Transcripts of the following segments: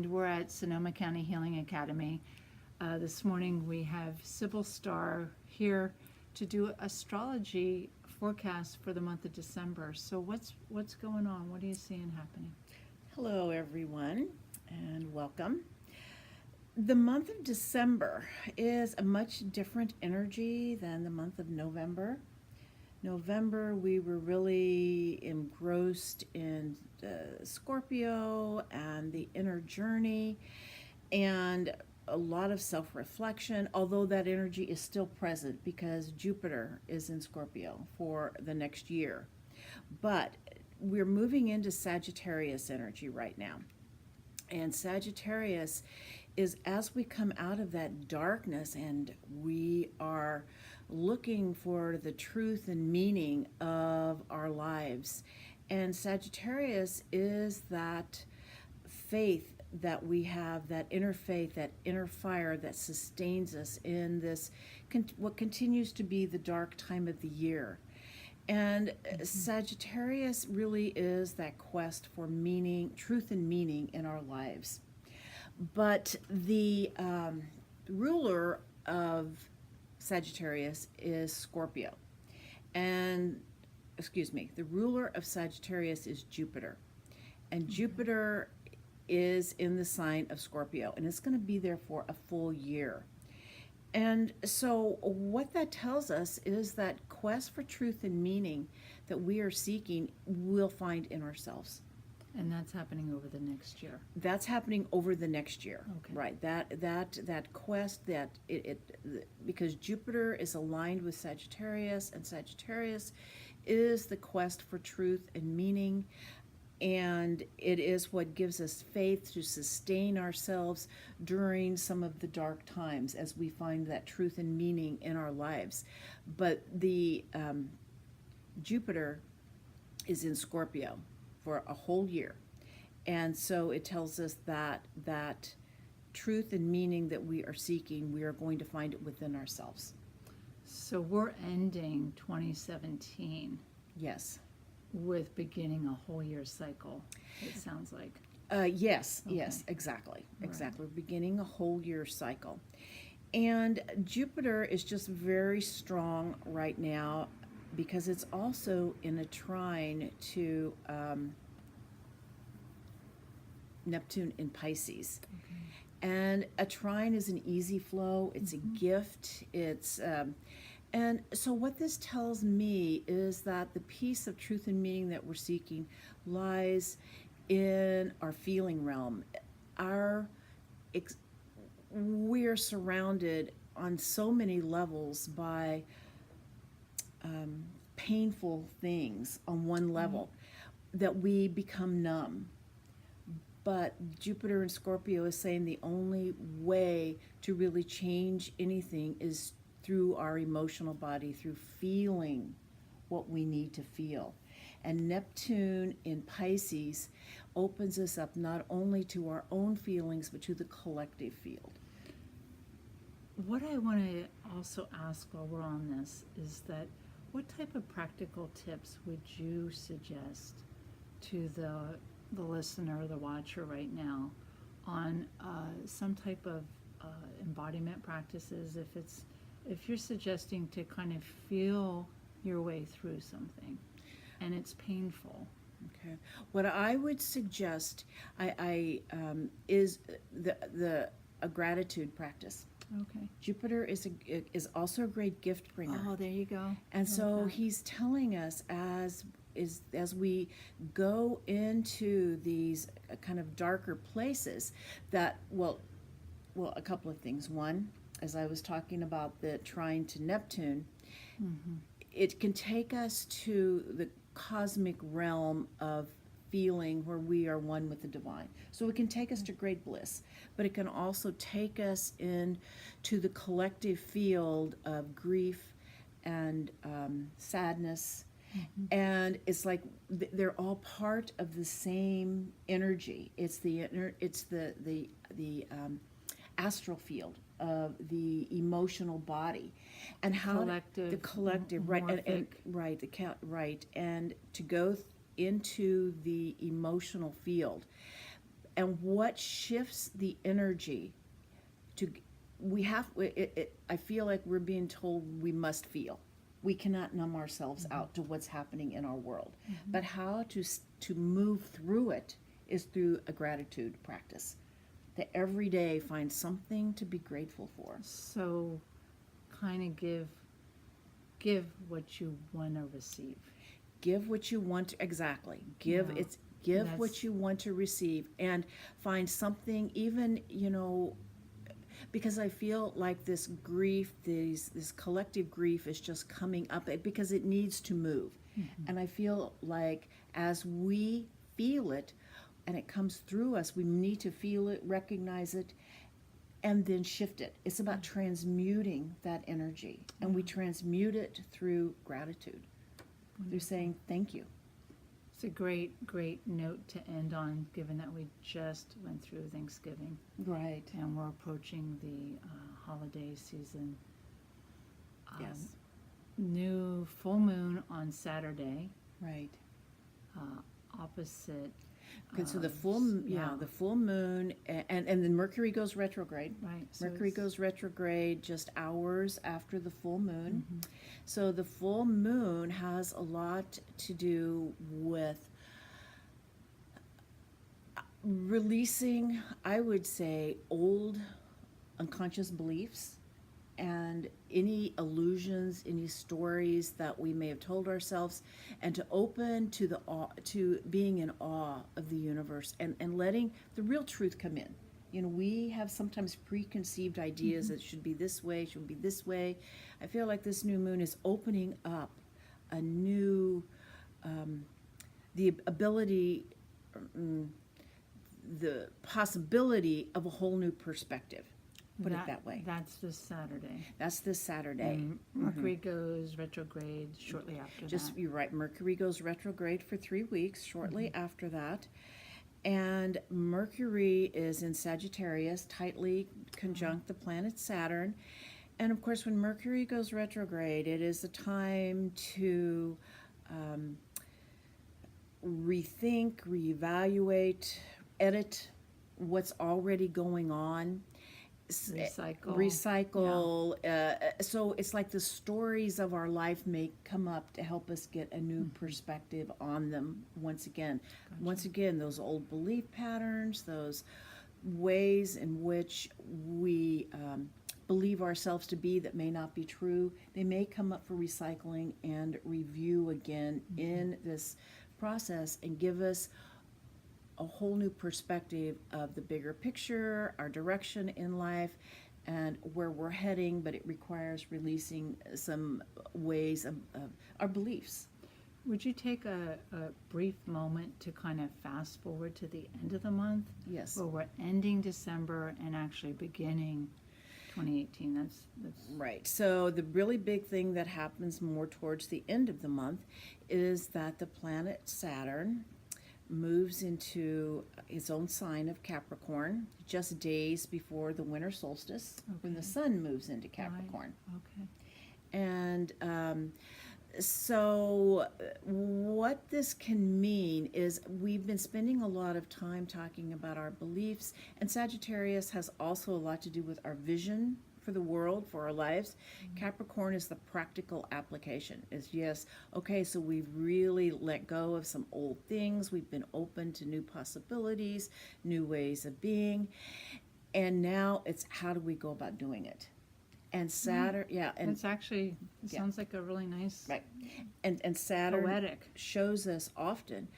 and we're at Sonoma County Healing Academy. This morning we have Sybil Starr here to do astrology forecast for the month of December. So what's going on? What are you seeing happening? Hello everyone and welcome. The month of December is a much different energy than the month of November. November we were really engrossed in Scorpio and the inner journey and a lot of self-reflection, although that energy is still present because Jupiter is in Scorpio for the next year. But we're moving into Sagittarius energy right now. And Sagittarius is as we come out of that darkness and we are looking for the truth and meaning of our lives. And Sagittarius is that faith that we have, that inner faith, that inner fire that sustains us in this, what continues to be the dark time of the year. And Sagittarius really is that quest for meaning, truth and meaning in our lives. But the ruler of Sagittarius is Scorpio. And, the ruler of Sagittarius is Jupiter. And Jupiter is in the sign of Scorpio, and it's going to be there for a full year. And so what that tells us is that quest for truth and meaning that we are seeking, we'll find in ourselves. And that's happening over the next year. That's happening over the next year. Okay. Right. That quest that because Jupiter is aligned with Sagittarius, and Sagittarius is the quest for truth and meaning. And it is what gives us faith to sustain ourselves during some of the dark times as we find that truth and meaning in our lives. But the Jupiter is in Scorpio for a whole year. And so it tells us that truth and meaning that we are seeking, we are going to find it within ourselves. So we're ending 2017. Yes. With beginning a whole year cycle, it sounds like. Yes, Okay. yes, exactly. Right. We're beginning a whole year cycle. And Jupiter is just very strong right now because it's also in a trine to Neptune in Pisces. Okay. And a trine is an easy flow, it's a gift, it's and so what this tells me is that the piece of truth and meaning that we're seeking lies in our feeling realm. We're surrounded on so many levels by painful things on one level that we become numb. But Jupiter in Scorpio is saying the only way to really change anything is through our emotional body, through feeling what we need to feel. And Neptune in Pisces opens us up not only to our own feelings, but to the collective field. What I want to also ask while we're on this is that what type of practical tips would you suggest to the listener, the watcher right now, on some type of embodiment practices? If you're suggesting to kind of feel your way through something and it's painful. Okay. What I would suggest is a gratitude practice. Okay. Jupiter is also a great gift bringer. Oh, there you go. And so he's telling us as we go into these kind of darker places that, well, a couple of things. One, as I was talking about the trine to Neptune, it can take us to the cosmic realm of feeling where we are one with the divine. So it can take us to great bliss, but it can also take us into the collective field of grief and sadness. And it's like they're all part of the same energy. It's the astral field of the emotional body, and how Collective, the collective, right, and to go into the emotional field. and what shifts the energy to I feel like we're being told we must feel. We cannot numb ourselves out to what's happening in our world. But how to move through it is through a gratitude practice. That every day find something to be grateful for. So kind of give what you want to receive. Give what you want to, exactly. Give that's- what you want to receive, and find something, even, because I feel like this grief, this collective grief is just coming up because it needs to move. And I feel like as we feel it and it comes through us, we need to feel it, recognize it, and then shift it. It's about transmuting that energy, and we transmute it through gratitude. They're saying thank you. It's a great note to end on, given that we just went through Thanksgiving. Right. And we're approaching the holiday season. Yes. New full moon on Saturday, Right. opposite. Okay, so the full moon, and then Mercury goes retrograde. Right. So Mercury it's- goes retrograde just hours after the full moon. So the full moon has a lot to do with releasing, I would say, old unconscious beliefs and any illusions, any stories that we may have told ourselves, and to open to the awe, to being in awe of the universe, and letting the real truth come in. We have sometimes preconceived ideas that it should be this way, should be this way. I feel like this new moon is opening up a new, the ability, the possibility of a whole new perspective. Put it that way. That's this Saturday. That's this Saturday. And Mercury goes retrograde shortly after that. You're right. Mercury goes retrograde for 3 weeks shortly after that. And Mercury is in Sagittarius, tightly conjunct the planet Saturn. And of course, when Mercury goes retrograde, it is a time to rethink, reevaluate, edit what's already going on. Recycle. So it's like the stories of our life may come up to help us get a new perspective on them once again. Gotcha. Once again, those old belief patterns, those ways in which we believe ourselves to be that may not be true, they may come up for recycling and review again in this process, and give us a whole new perspective of the bigger picture, our direction in life, and where we're heading. But it requires releasing some ways of our beliefs. Would you take a brief moment to kind of fast forward to the end of the month? Yes. Where we're ending December and actually beginning 2018. That's Right. So the really big thing that happens more towards the end of the month is that the planet Saturn moves into its own sign of Capricorn just days before the winter solstice, when the Okay. sun moves into Capricorn. okay. And so what this can mean is we've been spending a lot of time talking about our beliefs, and Sagittarius has also a lot to do with our vision for the world, for our lives. Capricorn is the practical application. Is yes, okay, so we've really let go of some old things. We've been open to new possibilities, new ways of being. And now it's how do we go about doing it? And Saturn, and It's actually, it Yeah. sounds like a really nice, right. And Saturn poetic. shows us often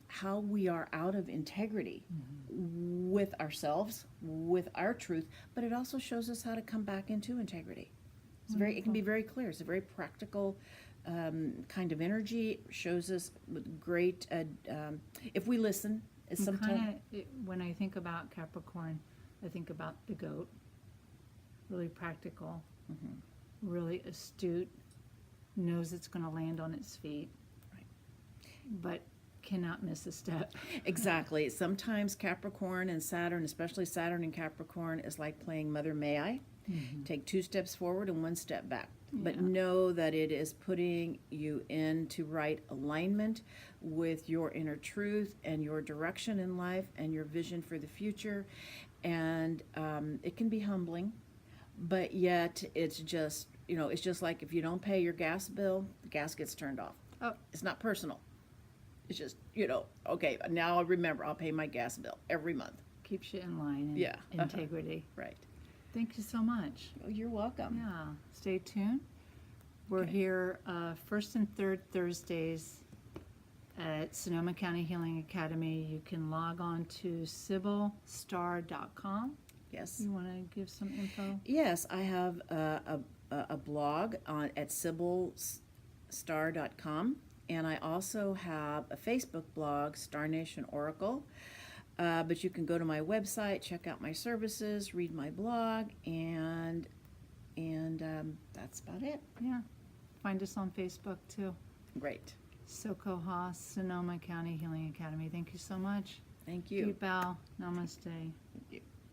how we are out of integrity with ourselves, with our truth, but it also shows us how to come back into integrity. It can be very clear. It's a very practical kind of energy. It shows us with great, if we listen, it's sometimes. When I think about Capricorn, I think about the goat. Really practical, really astute, knows it's going to land on its feet. Right. But cannot miss a step. Exactly. Sometimes Capricorn and Saturn, especially Saturn and Capricorn, is like playing Mother May I. Take 2 steps forward and 1 step back. But Yeah. know that it is putting you into right alignment with your inner truth and your direction in life and your vision for the future. And it can be humbling, but yet it's just, it's just like if you don't pay your gas bill, the gas gets turned off. Oh. It's not personal. It's just, okay, now I remember I'll pay my gas bill every month. Keeps you in line and Yeah. integrity. Right. Thank you so much. Oh, you're welcome. Yeah, stay tuned. We're Okay. here first and third Thursdays at Sonoma County Healing Academy. You can log on to sibylstar.com. Yes. You want to give some info? Yes, I have a blog at sibylstar.com, and I also have a Facebook blog, Star Nation Oracle. But you can go to my website, check out my services, read my blog, and that's about it. Yeah. Find us on Facebook too. Great. Sokoha, Sonoma County Healing Academy. Thank you so much. Thank Deep you. bow. Namaste. Thank you.